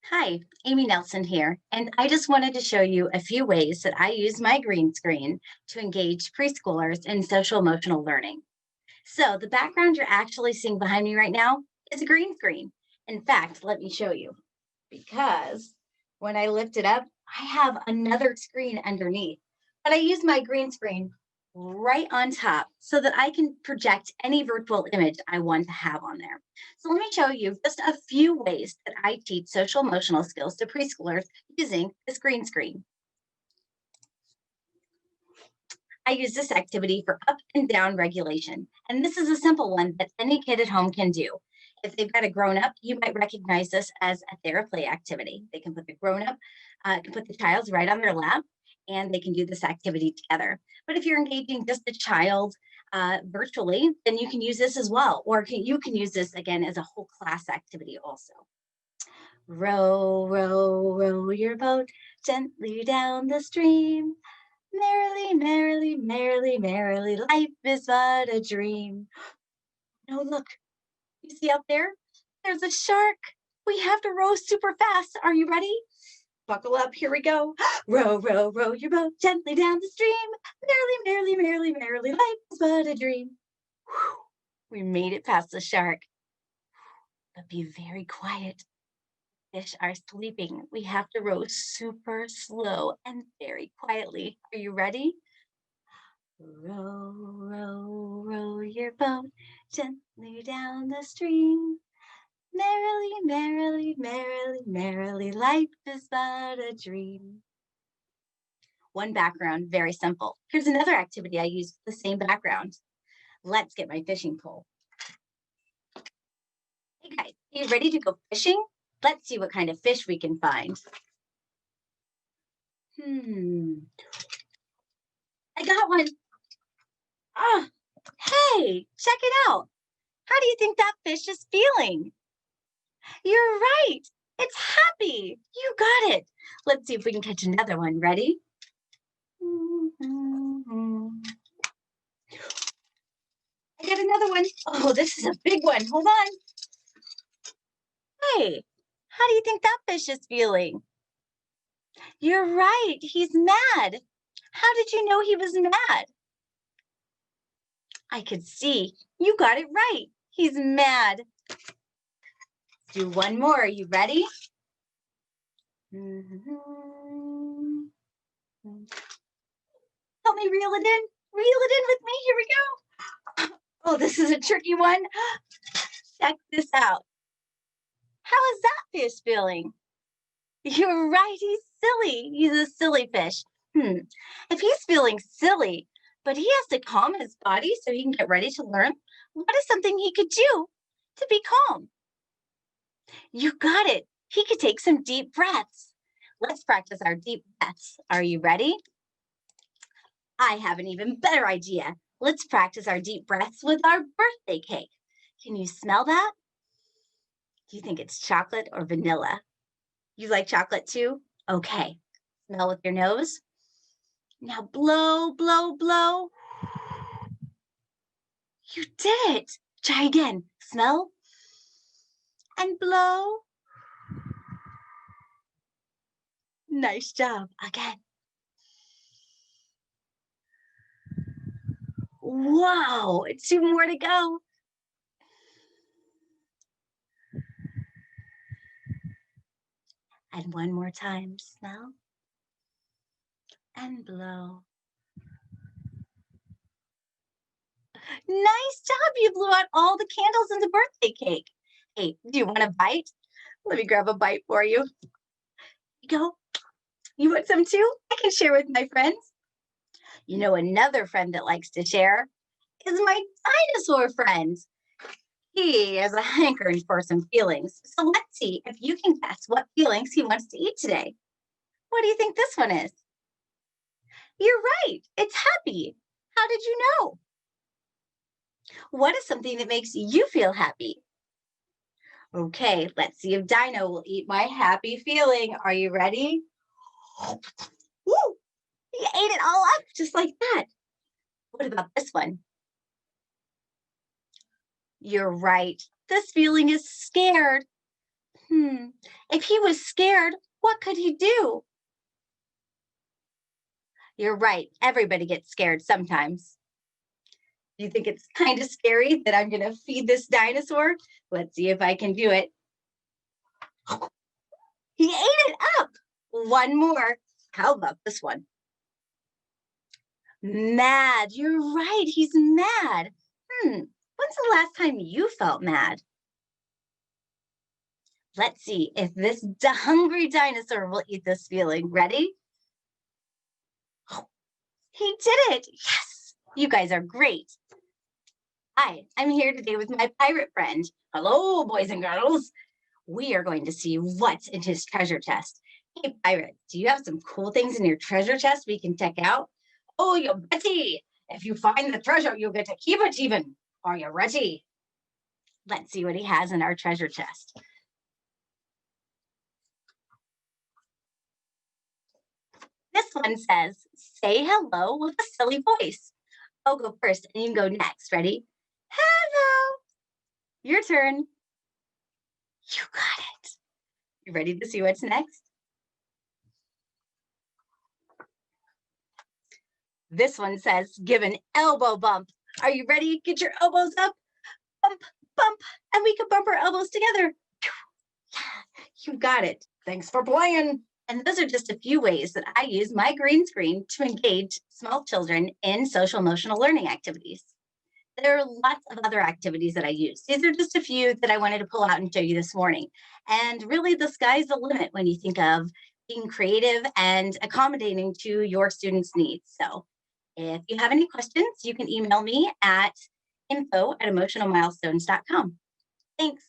Hi, Amy Nelson here, and I just wanted to show you a few ways that I use my green screen to engage preschoolers in social emotional learning. So, the background you're actually seeing behind me right now is a green screen. In fact, let me show you because when I lift it up, I have another screen underneath. But I use my green screen right on top so that I can project any virtual image I want to have on there. So let me show you just a few ways that I teach social emotional skills to preschoolers using this green screen. I use this activity for up and down regulation. And this is a simple one that any kid at home can do. If they've got a grown up, you might recognize this as a therapy activity. They can put the grown up, can put the child right on their lap, and they can do this activity together. But if you're engaging just the child virtually, then you can use this as well. Or you can use this again as a whole class activity also. Row, row, row your boat gently down the stream. Merrily, merrily, merrily, merrily, life is but a dream. No, look, you see up there? There's a shark. We have to row super fast. Are you ready? Buckle up. Here we go. Row, row, row your boat gently down the stream. Merrily, merrily, merrily, merrily, life is but a dream. Whew, we made it past the shark. But be very quiet. Fish are sleeping. We have to row super slow and very quietly. Are you ready? Row, row, row your boat gently down the stream. Merrily, merrily, merrily, merrily, life is but a dream. One background, very simple. Here's another activity I use with the same background. Let's get my fishing pole. Hey guys, are you ready to go fishing? Let's see what kind of fish we can find. I got one. Oh, hey, check it out. How do you think that fish is feeling? You're right. It's happy. You got it. Let's see if we can catch another one. Ready? I got another one. Oh, this is a big one. Hold on. Hey, how do you think that fish is feeling? You're right. He's mad. How did you know he was mad? I could see. You got it right. He's mad. Do one more. Are you ready? Help me reel it in. Reel it in with me. Here we go. Oh, this is a tricky one. Check this out. How is that fish feeling? You're right. He's silly. He's a silly fish. If he's feeling silly, but he has to calm his body so he can get ready to learn, what is something he could do to be calm? You got it. He could take some deep breaths. Let's practice our deep breaths. Are you ready? I have an even better idea. Let's practice our deep breaths with our birthday cake. Can you smell that? Do you think it's chocolate or vanilla? You like chocolate too? Okay. Smell with your nose. Now blow, blow, blow. You did it. Try again. Smell and blow. Nice job. Again. Wow. Two more to go. And one more time. Smell and blow. Nice job. You blew out all the candles in the birthday cake. Hey, do you want a bite? Let me grab a bite for you. You go. You want some too? I can share with my friends. You know, another friend that likes to share is my dinosaur friend. He has a hankering for some feelings. So let's see if you can guess what feelings he wants to eat today. What do you think this one is? You're right. It's happy. How did you know? What is something that makes you feel happy? Okay, let's see if Dino will eat my happy feeling. Are you ready? Woo! He ate it all up just like that. What about this one? You're right. This feeling is scared. If he was scared, what could he do? You're right. Everybody gets scared sometimes. You think it's kind of scary that I'm going to feed this dinosaur? Let's see if I can do it. He ate it up. One more. How about this one? Mad. You're right. He's mad. When's the last time you felt mad? Let's see if this hungry dinosaur will eat this feeling. Ready? He did it. Yes. You guys are great. Hi, I'm here today with my pirate friend. Hello, boys and girls. We are going to see what's in his treasure chest. Hey, pirate, do you have some cool things in your treasure chest we can check out? Oh, you betty. If you find the treasure, you'll get to keep it even. Are you ready? Let's see what he has in our treasure chest. This one says, say hello with a silly voice. I'll go first and you can go next. Ready? Hello. Your turn. You got it. You ready to see what's next? This one says, give an elbow bump. Are you ready? Get your elbows up. Bump, bump, and we can bump our elbows together. Yeah, you got it. Thanks for playing. And those are just a few ways that I use my green screen to engage small children in social emotional learning activities. There are lots of other activities that I use. These are just a few that I wanted to pull out and show you this morning. And really, the sky's the limit when you think of being creative and accommodating to your students' needs. So if you have any questions, you can email me at info@emotionalmilestones.com. Thanks.